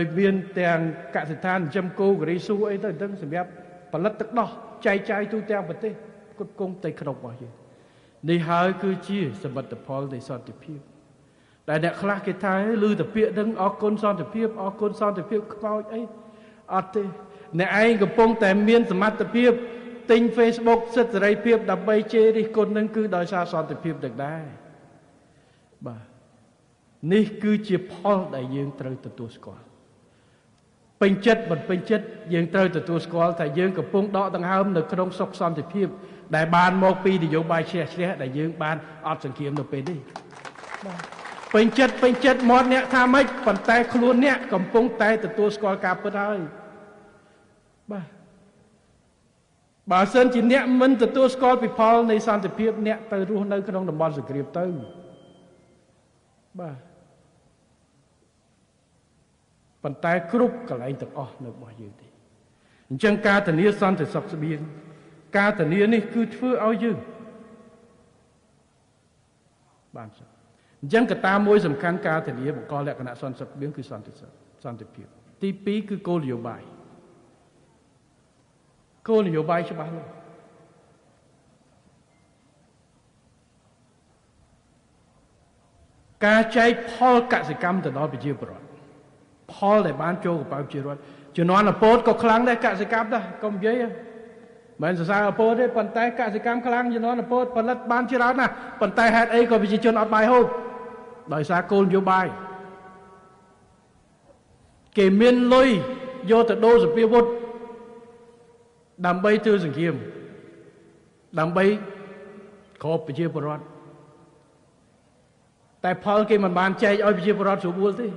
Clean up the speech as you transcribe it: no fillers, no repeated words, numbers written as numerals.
ដោយមានទាំងកសិដ្ឋានចំគោករីស៊ូអីទៅទាំងសម្រាប់ផលិតទឹកដោះចែកចាយទូទាំងប្រទេសគុតគង់ទៅក្នុងរបស់យើងនេះហើយគឺជាសមិទ្ធផលនៃសន្តិភាពដែលអ្នកខ្លះគេថាឮតែពាក្យដឹងអរគុណសន្តិភាពអរគុណសន្តិភាពខ្មោចអីអត់ទេអ្នកឯងកំពុងតែមានសមត្ថភាពទិញ Facebook សិទ្ធិសេរីភាពដើម្បីជេររិះគន់នឹងគឺដោយសារសន្តិភាពទាំងដែរបាទនេះគឺជាផលដែលយើងត្រូវទទួលស្គាល់ពេញចិត្តមិនពេញចិត្តយើងត្រូវទទួលស្គាល់ថាយើងកំពុងដកដង្ហើមនៅក្នុងសុខសន្តិភាពដែលបានមកពីនយោបាយជ្រះជ្រះដែលយើងបានអត់សង្គ្រាមនៅពេលនេះបាទពេញចិត្តមាត់អ្នកថាម៉េចប៉ុន្តែខ្លួនអ្នកកំពុងតែទទួលស្គាល់ការពិតហើយបាទបើសិនជាអ្នកមិនទទួលស្គាល់ពីផលនៃសន្តិភាពអ្នកទៅរស់នៅក្នុងតំបន់សង្គ្រាមទៅបាទប៉ុន្តែគ្រប់កន្លែងទាំងអស់នៅរបស់យើងទេអញ្ចឹងការធានាសន្តិសុខស្បៀងការធានានេះគឺធ្វើឲ្យយើងបានសុខអញ្ចឹងកត្តាមួយសំខាន់ការធានាបង្កលក្ខណៈសន្តិសុខស្បៀងគឺសន្តិសុខសន្តិភាពទី2គឺគោលនយោបាយគោលនយោបាយច្បាស់លាស់ការចែកផលកសិកម្មទៅដល់ប្រជាពលរដ្ឋផលដែលបានចូលកប៉ាល់ប្រជាពលរដ្ឋជំនាន់ឪពុកក៏ខ្លាំងដែរកសិកម្មដែរកុំនិយាយមិនសរសើរឪពុកទេប៉ុន្តែកសិកម្មខ្លាំងជំនាន់ឪពុកផលិតបានច្រើនណាស់ប៉ុន្តែហេតុអីក៏ប្រជាជនអត់បាយហូបដោយសារគោលនយោបាយគេមានលុយយកទៅដូរសភាវុធដើម្បីធ្វើសង្គ្រាមដើម្បីគ្របប្រជាពលរដ្ឋតែផលគេមិនបានចែកឲ្យប្រជាពលរដ្ឋស្រួលទេ